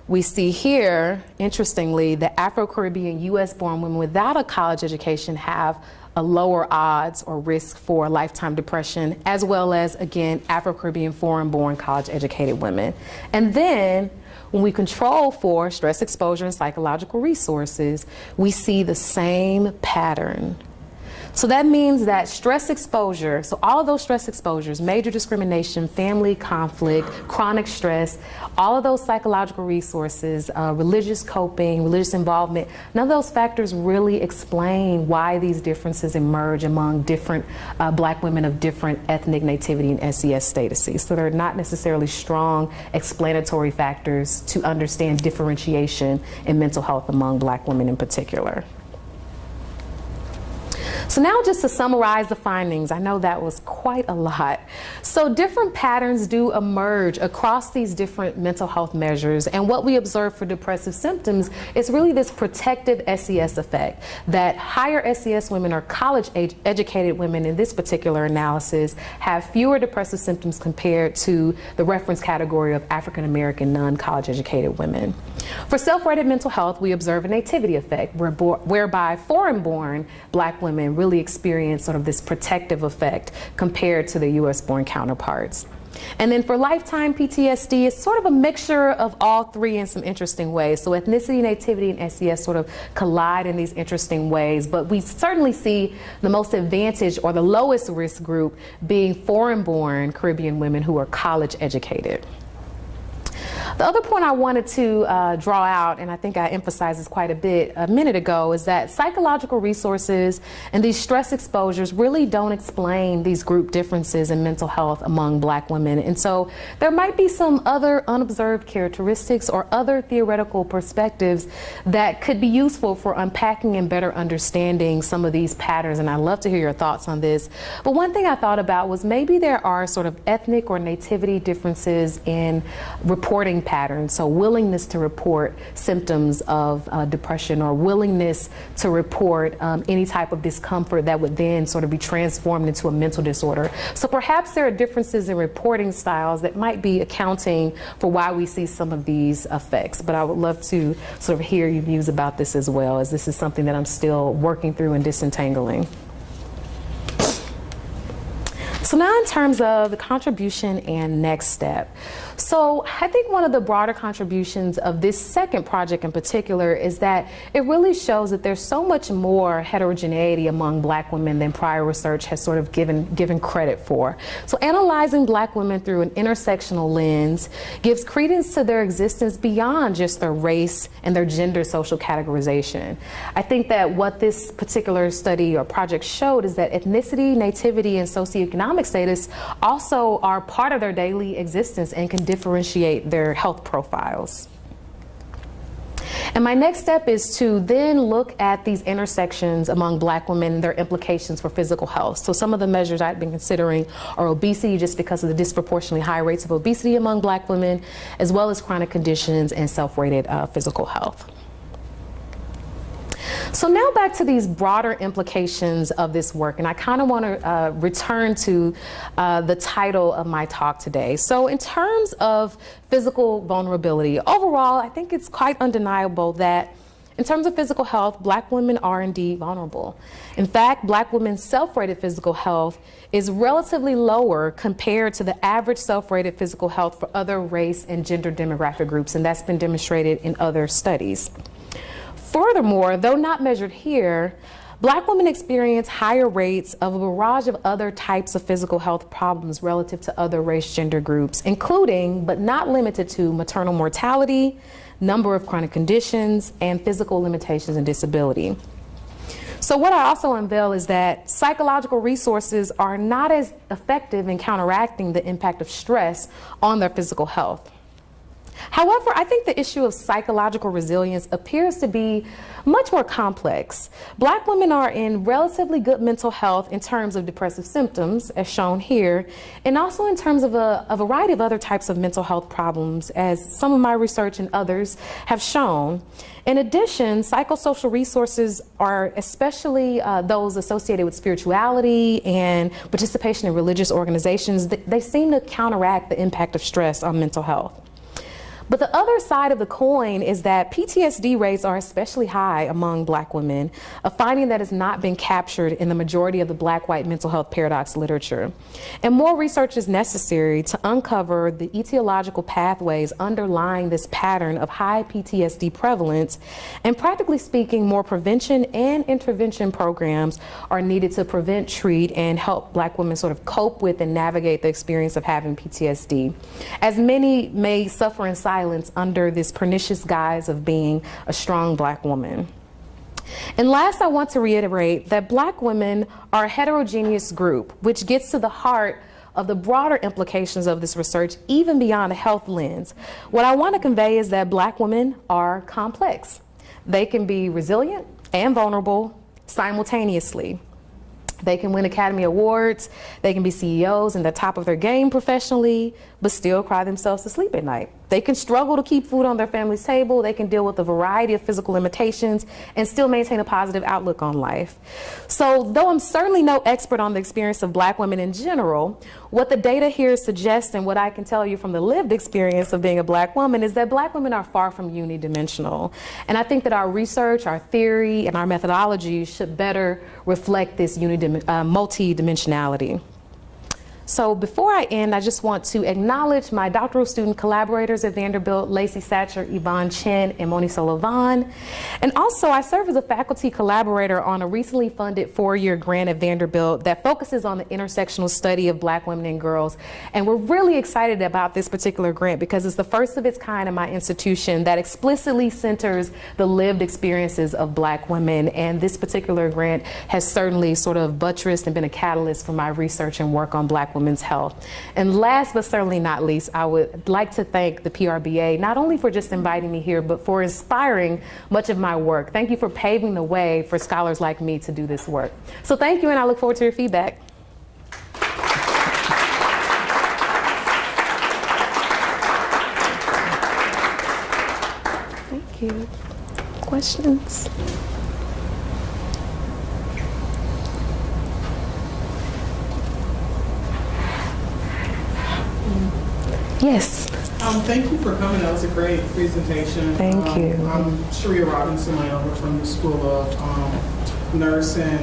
we see here, interestingly, that Afro-Caribbean US-born women without a college education have a lower odds or risk for lifetime depression, as well as, again, Afro-Caribbean foreign-born college-educated women. And then, when we control for stress exposure and psychological resources, we see the same pattern. So that means that stress exposure, so all of those stress exposures, major discrimination, family conflict, chronic stress, all of those psychological resources, religious coping, religious involvement, none of those factors really explain why these differences emerge among different Black women of different ethnic nativity and SES statuses. So they're not necessarily strong explanatory factors to understand differentiation in mental health among Black women in particular. So now just to summarize the findings, I know that was quite a lot. So different patterns do emerge across these different mental health measures, and what we observe for depressive symptoms is really this protective SES effect, that higher SES women or college-educated women in this particular analysis have fewer depressive symptoms compared to the reference category of African American non-college educated women. For self-rated mental health, we observe a nativity effect whereby foreign-born Black women really experience sort of this protective effect compared to the US-born counterparts. And then for lifetime PTSD, it's sort of a mixture of all three in some interesting ways. So ethnicity, nativity, and SES sort of collide in these interesting ways, but we certainly see the most advantaged or the lowest risk group being foreign-born Caribbean women who are college educated. The other point I wanted to draw out, and I think I emphasized this quite a bit a minute ago, is that psychological resources and these stress exposures really don't explain these group differences in mental health among Black women. And so there might be some other unobserved characteristics or other theoretical perspectives that could be useful for unpacking and better understanding some of these patterns. And I'd love to hear your thoughts on this. But one thing I thought about was maybe there are sort of ethnic or nativity differences in reporting patterns, so willingness to report symptoms of depression or willingness to report any type of discomfort that would then sort of be transformed into a mental disorder. So perhaps there are differences in reporting styles that might be accounting for why we see some of these effects. But I would love to sort of hear your views about this as well, as this is something that I'm still working through and disentangling. So now in terms of the contribution and next step. So I think one of the broader contributions of this second project in particular is that it really shows that there's so much more heterogeneity among Black women than prior research has sort of given credit for. So analyzing Black women through an intersectional lens gives credence to their existence beyond just their race and their gender social categorization. I think that what this particular study or project showed is that ethnicity, nativity, and socioeconomic status also are part of their daily existence and can differentiate their health profiles. And my next step is to then look at these intersections among Black women and their implications for physical health. So some of the measures I've been considering are obesity, just because of the disproportionately high rates of obesity among Black women, as well as chronic conditions and self-rated physical health. So now back to these broader implications of this work, and I kind of want to return to the title of my talk today. So in terms of physical vulnerability, overall, I think it's quite undeniable that in terms of physical health, Black women are indeed vulnerable. In fact, Black women's self-rated physical health is relatively lower compared to the average self-rated physical health for other race and gender demographic groups, and that's been demonstrated in other studies. Furthermore, though not measured here, Black women experience higher rates of a barrage of other types of physical health problems relative to other race gender groups, including, but not limited to, maternal mortality, number of chronic conditions, and physical limitations and disability. So what I also unveil is that psychological resources are not as effective in counteracting the impact of stress on their physical health. However, I think the issue of psychological resilience appears to be much more complex. Black women are in relatively good mental health in terms of depressive symptoms, as shown here, and also in terms of a variety of other types of mental health problems, as some of my research and others have shown. In addition, psychosocial resources are, especially those associated with spirituality and participation in religious organizations, they seem to counteract the impact of stress on mental health. But the other side of the coin is that PTSD rates are especially high among Black women, a finding that has not been captured in the majority of the Black-white mental health paradox literature. And more research is necessary to uncover the etiological pathways underlying this pattern of high PTSD prevalence, and practically speaking, more prevention and intervention programs are needed to prevent, treat, and help Black women sort of cope with and navigate the experience of having PTSD, as many may suffer in silence under this pernicious guise of being a strong Black woman. And last, I want to reiterate that Black women are a heterogeneous group, which gets to the heart of the broader implications of this research, even beyond a health lens. What I want to convey is that Black women are complex. They can be resilient and vulnerable simultaneously. They can win Academy Awards, they can be CEOs and the top of their game professionally, but still cry themselves to sleep at night. They can struggle to keep food on their family's table, they can deal with a variety of physical limitations and still maintain a positive outlook on life. So though I'm certainly no expert on the experience of Black women in general, what the data here suggests and what I can tell you from the lived experience of being a Black woman is that Black women are far from unidimensional. And I think that our research, our theory, and our methodology should better reflect this multi-dimensionality. So before I end, I just want to acknowledge my doctoral student collaborators at Vanderbilt, Lacey Satcher, Yvonne Chen, and Moni Sullivan. And also, I serve as a faculty collaborator on a recently funded 4-year grant at Vanderbilt that focuses on the intersectional study of Black women and girls. And we're really excited about this particular grant because it's the first of its kind in my institution that explicitly centers the lived experiences of Black women. And this particular grant has certainly sort of buttressed and been a catalyst for my research and work on Black women's health. And last but certainly not least, I would like to thank the PRBA, not only for just inviting me here, but for inspiring much of my work. Thank you for paving the way for scholars like me to do this work. So thank you, and I look forward to your feedback. Thank you. Questions? Yes. Thank you for coming. That was a great presentation. Thank you. I'm Sharia Robinson Mayover from the School of Nursing.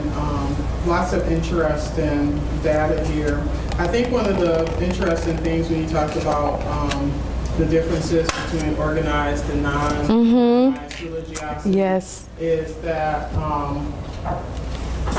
Lots of interesting data here. I think one of the interesting things when you talked about the differences between organized and non-organized religiosity is that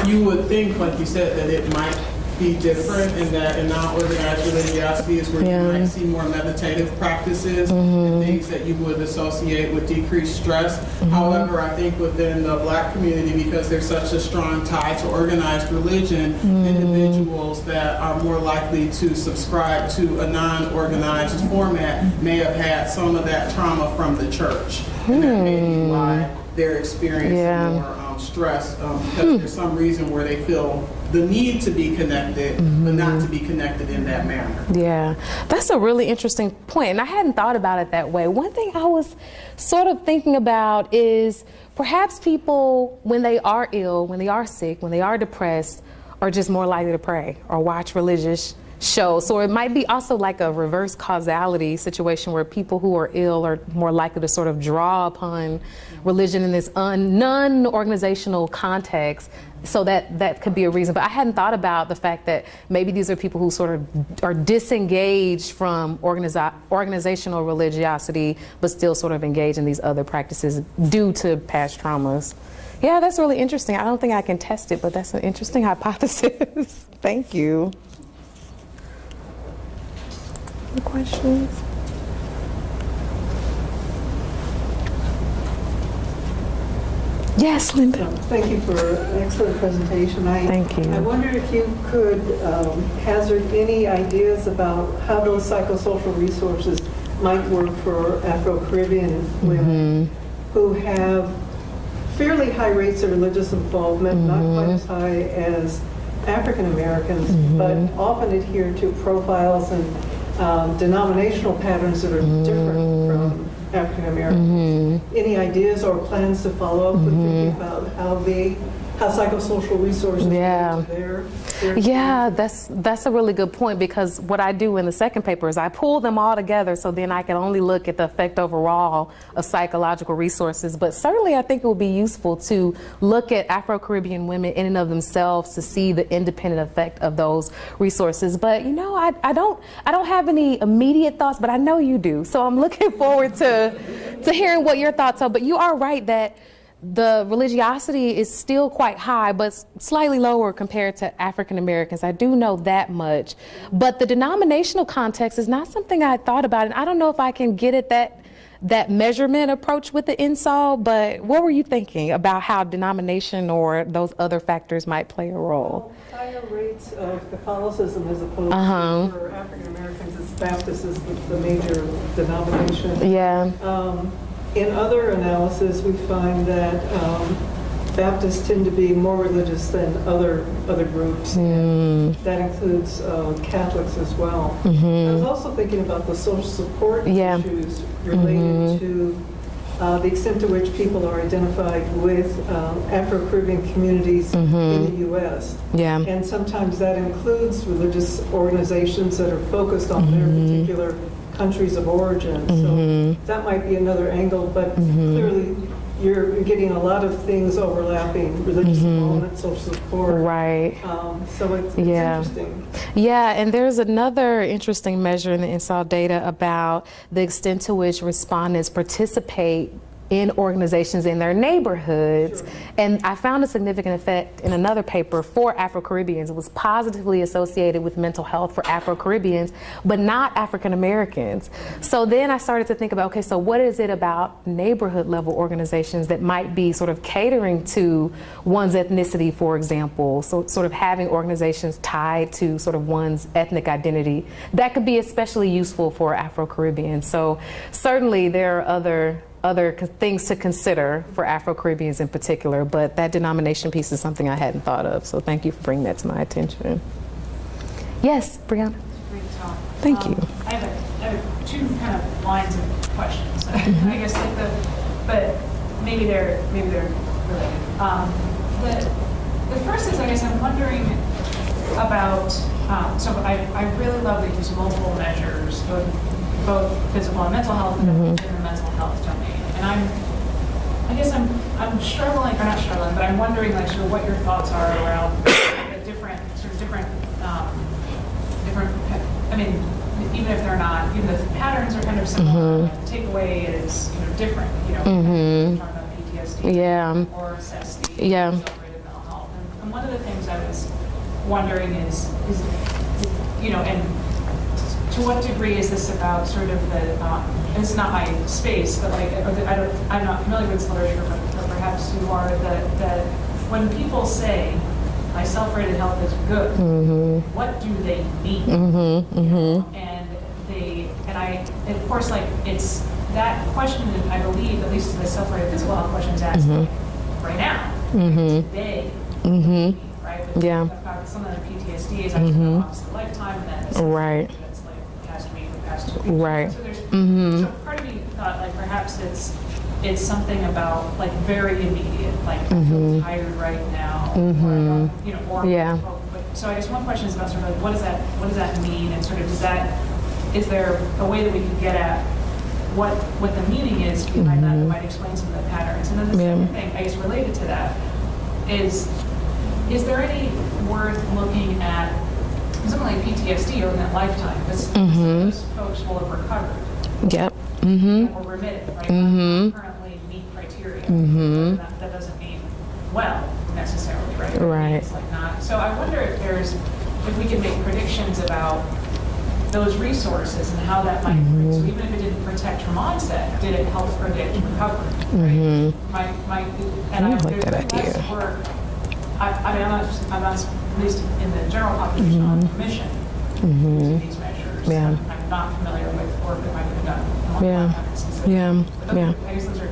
you would think, like you said, that it might be different in that in non-organized religiosity is where you might see more meditative practices and things that you would associate with decreased stress. However, I think within the Black community, because there's such a strong tie to organized religion, individuals that are more likely to subscribe to a non-organized format may have had some of that trauma from the church. And that may be why they're experiencing more stress because there's some reason where they feel the need to be connected, but not to be connected in that manner. Yeah, that's a really interesting point, and I hadn't thought about it that way. One thing I was sort of thinking about is perhaps people, when they are ill, when they are sick, when they are depressed, are just more likely to pray or watch religious shows. So it might be also like a reverse causality situation where people who are ill are more likely to sort of draw upon religion in this non-organizational context. So that could be a reason. But I hadn't thought about the fact that maybe these are people who sort of are disengaged from organizational religiosity, but still sort of engage in these other practices due to past traumas. Yeah, that's really interesting. I don't think I can test it, but that's an interesting hypothesis. Thank you. Any questions? Yes, Linda. Thank you for an excellent presentation. Thank you. I wonder if you could hazard any ideas about how those psychosocial resources might work for Afro-Caribbean women who have fairly high rates of religious involvement, not quite as high as African Americans, but often adhere to profiles and denominational patterns that are different from African Americans. Any ideas or plans to follow up with thinking about how psychosocial resources relate to their Yeah, that's a really good point, because what I do in the second paper is I pull them all together so then I can only look at the effect overall of psychological resources. But certainly I think it would be useful to look at Afro-Caribbean women in and of themselves to see the independent effect of those resources. But you know, I don't have any immediate thoughts, but I know you do. So I'm looking forward to hearing what your thoughts are. But you are right that the religiosity is still quite high, but slightly lower compared to African Americans. I do know that much. But the denominational context is not something I thought about, and I don't know if I can get at that measurement approach with the INSOL, but what were you thinking about how denomination or those other factors might play a role? Higher rates of Catholicism as opposed to for African Americans, it's Baptist is the major denomination. Yeah. In other analysis, we find that Baptists tend to be more religious than other groups. And that includes Catholics as well. I was also thinking about the social support issues related to the extent to which people are identified with Afro-Caribbean communities in the U.S. Yeah. And sometimes that includes religious organizations that are focused on their particular countries of origin. So that might be another angle, but clearly you're getting a lot of things overlapping, religious involvement, social support. Right. So it's interesting. Yeah, and there's another interesting measure in the INSAL data about the extent to which respondents participate in organizations in their neighborhoods. Sure. And I found a significant effect in another paper for Afro-Caribbeans. It was positively associated with mental health for Afro-Caribbeans, but not African Americans. So then I started to think about, okay, so what is it about neighborhood level organizations that might be sort of catering to one's ethnicity, for example, so sort of having organizations tied to sort of one's ethnic identity that could be especially useful for Afro-Caribbeans. So certainly there are other things to consider for Afro-Caribbeans in particular, but that denomination piece is something I hadn't thought of, so thank you for bringing that to my attention. Yes, Brianna? Great talk. Thank you. I have two kind of lines of questions. I guess but maybe they're related. The first is, I guess I'm wondering about, so I really love that you use multiple measures, both physical and mental health in the mental health domain. And I'm struggling, or not struggling, but I'm wondering like sort of what your thoughts are around the different, I mean, even if they're not, even if the patterns are kind of similar, the takeaway is, different, talking about PTSD or SSD, celebrated mental health. And one of the things I was wondering is and to what degree is this about sort of the, and it's not my space, but like, I'm not familiar with this literature, but perhaps you are, that when people say, my self-rated health is good, what do they mean? And of course, like, it's that question, I believe, at least the self-rated physical health question is asked right now, today, right? But about some of the PTSD is actually lost a lifetime, and then Right. that's like past week or past 2 weeks. Right. So there's so part of me thought like perhaps it's something about like very immediate, like I feel tired right now, or but so I guess one question is about sort of like what does that mean, and sort of is there a way that we can get at what the meaning is behind that might explain some of the patterns? And then the second thing, I guess related to that, is there any worth looking at something like PTSD over that lifetime? Because those folks will have recovered. Yep. And were remitted, right? Not currently meet criteria. That doesn't mean well necessarily, right? Right. It's like not. So I wonder if we can make predictions about those resources and how that might. So even if it didn't protect from onset, did it help predict recovery? Right? And I like that idea. Less work. I'm not, at least in the general population, on permission using these measures. I'm not familiar with work that might have been done. I guess those are,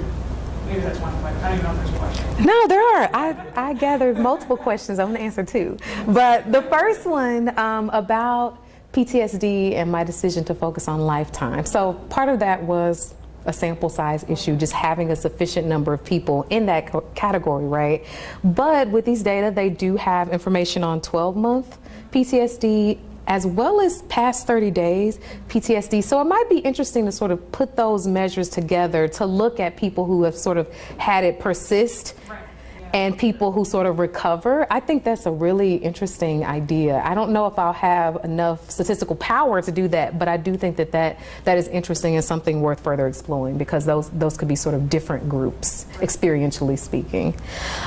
maybe that's one question. I don't even know if there's a question. No, there are. I gathered multiple questions. I want to answer two. But the first one about PTSD and my decision to focus on lifetime. So part of that was a sample size issue, just having a sufficient number of people in that category, right? But with these data, they do have information on 12-month PTSD as well as past 30 days PTSD. So it might be interesting to sort of put those measures together to look at people who have sort of had it persist and people who sort of recover. I think that's a really interesting idea. I don't know if I'll have enough statistical power to do that, but I do think that is interesting and something worth further exploring, because those could be sort of different groups, experientially speaking.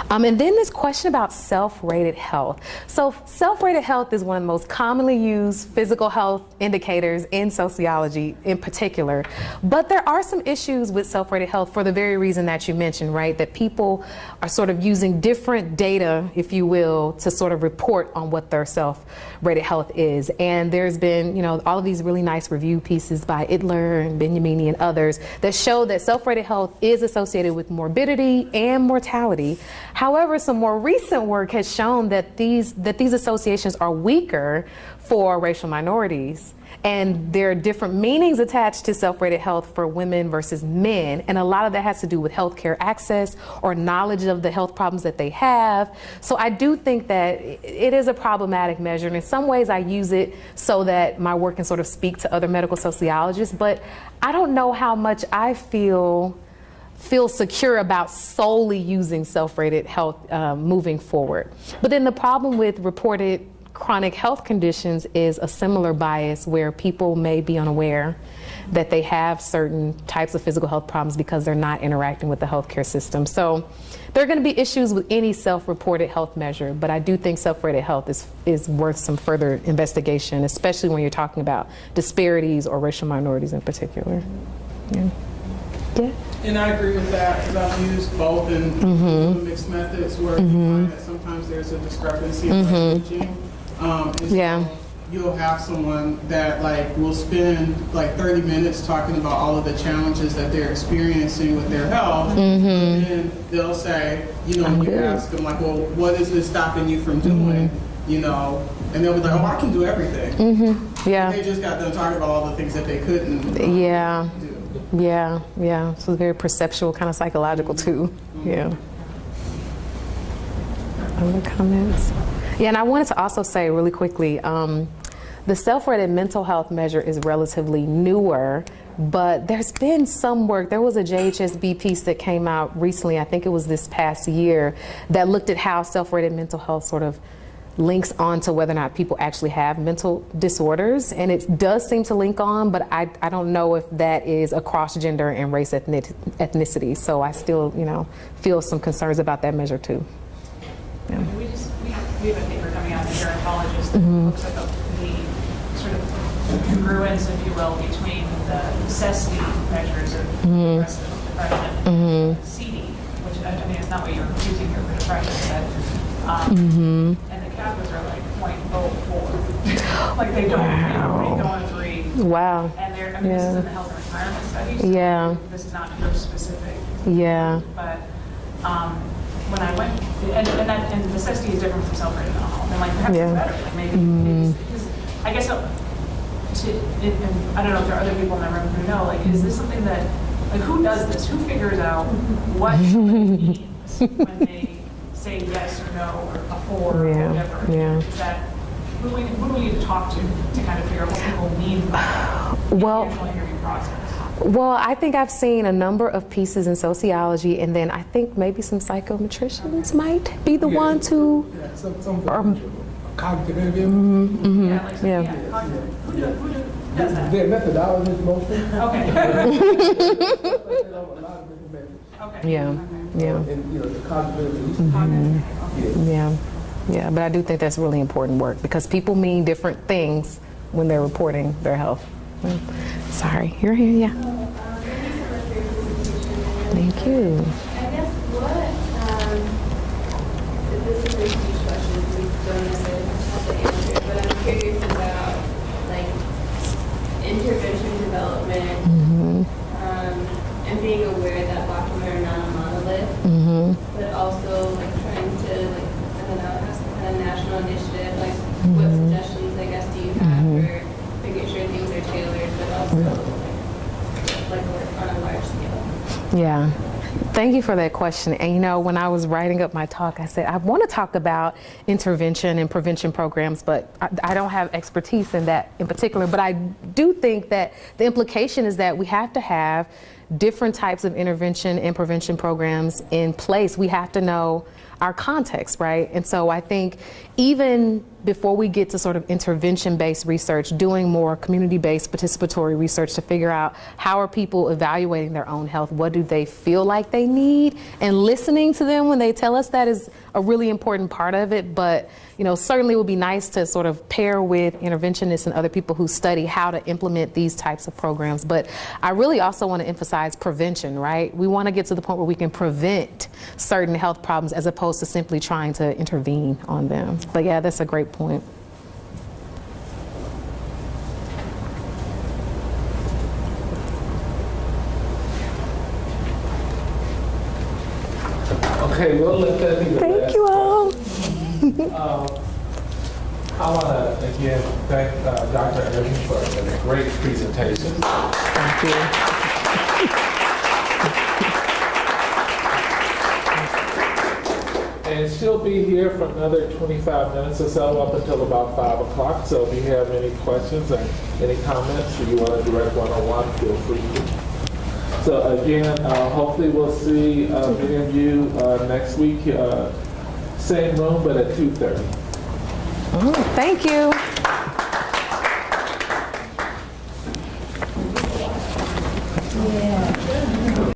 And then this question about self-rated health. So self-rated health is one of the most commonly used physical health indicators in sociology in particular, but there are some issues with self-rated health for the very reason that you mentioned, right? That people are sort of using using different data, if you will, to sort of report on what their self-rated health is. And there's been, you know, all of these really nice review pieces by Idler and Benyamini and others that show that self-rated health is associated with morbidity and mortality. However, some more recent work has shown that these associations are weaker for racial minorities. And there are different meanings attached to self-rated health for women versus men. And a lot of that has to do with healthcare access or knowledge of the health problems that they have. So I do think that it is a problematic measure. And in some ways I use it so that my work can sort of speak to other medical sociologists. But I don't know how much I feel secure about solely using self-rated health moving forward. But then the problem with reported chronic health conditions is a similar bias where people may be unaware that they have certain types of physical health problems because they're not interacting with the healthcare system. So there are going to be issues with any self-reported health measure, but I do think self-rated health is worth some further investigation, especially when you're talking about disparities or racial minorities in particular. Yeah. Yeah. And I agree with that, because I've used both in mixed methods where you find that sometimes there's a discrepancy in teaching. And so you'll have someone that like will spend like 30 minutes talking about all of the challenges that they're experiencing with their health, and then they'll say, you know, you ask them like, well, what is this stopping you from doing? You know, and they'll be like, oh, I can do everything. Yeah. They just got done talking about all the things that they couldn't do. Yeah. So it's very perceptual, kind of psychological too. Yeah. Other comments? Yeah, and I wanted to also say really quickly, the self-rated mental health measure is relatively newer, but there's been some work. There was a JHSB piece that came out recently, I think it was this past year, that looked at how self-rated mental health sort of links on to whether or not people actually have mental disorders. And it does seem to link on, but I don't know if that is across gender and race ethnicity. So I still, you know, feel some concerns about that measure too. Yeah. We have a paper coming out in Gerontologist that looks at the sort of congruence, if you will, between the necessity measures of progressive depression, CD, which I mean, it's not what you're using here for depression, but, and the CAPAs are like 0.04. Like they don't agree. Wow. And they're, I mean, this is in the health and retirement studies. So Yeah. This is not nurse specific. Yeah. But when I went, and necessity is different from self-rated mental health. And like perhaps it's better. Like maybe because I guess and I don't know if there are other people in the room who know. Like, is this something that like who does this? Who figures out what somebody means when they say yes or no or a four or whatever? Yeah. Is that who do we need to talk to kind of figure out what people mean by the usual interview process? Well, I think I've seen a number of pieces in sociology, and then I think maybe some psychometricians might be the ones who. Yeah, some cognitive interview. Cognitive. Who does that? Their methodologies mostly. Okay. Okay. Yeah. And you know the cognitive. Yeah, but I do think that's really important work because people mean different things when they're reporting their health. Sorry, you're here, yeah. Thank you. I guess this is a huge question, we don't necessarily have to answer, but I'm curious about like intervention development and being aware that Black women are not a monolith, but also like trying to like, I don't know, have some kind of national initiative, like what suggestions I guess do you have for making sure things are tailored, but also like work on a large scale? Yeah. Thank you for that question. And you know, when I was writing up my talk, I said, I want to talk about intervention and prevention programs, but I don't have expertise in that in particular. But I do think that the implication is that we have to have different types of intervention and prevention programs in place. We have to know our context, right? And so I think even before we get to sort of intervention-based research, doing more community-based participatory research to figure out how are people evaluating their own health, what do they feel like they need, and listening to them when they tell us that is a really important part of it. But you know, certainly it would be nice to sort of pair with interventionists and other people who study how to implement these types of programs. But I really also want to emphasize emphasize prevention, right? We want to get to the point where we can prevent certain health problems as opposed to simply trying to intervene on them. But yeah, that's a great point. Okay, we'll let that be the last. Thank you all. I want to again thank Dr. Erving for a great presentation. Thank you. And she'll be here for another 25 minutes or so, up until about 5 o'clock. So if you have any questions or any comments, or you want to direct one-on-one, feel free to. So again, hopefully we'll see many of you next week, same room, but at 2:30. Thank you. Yeah.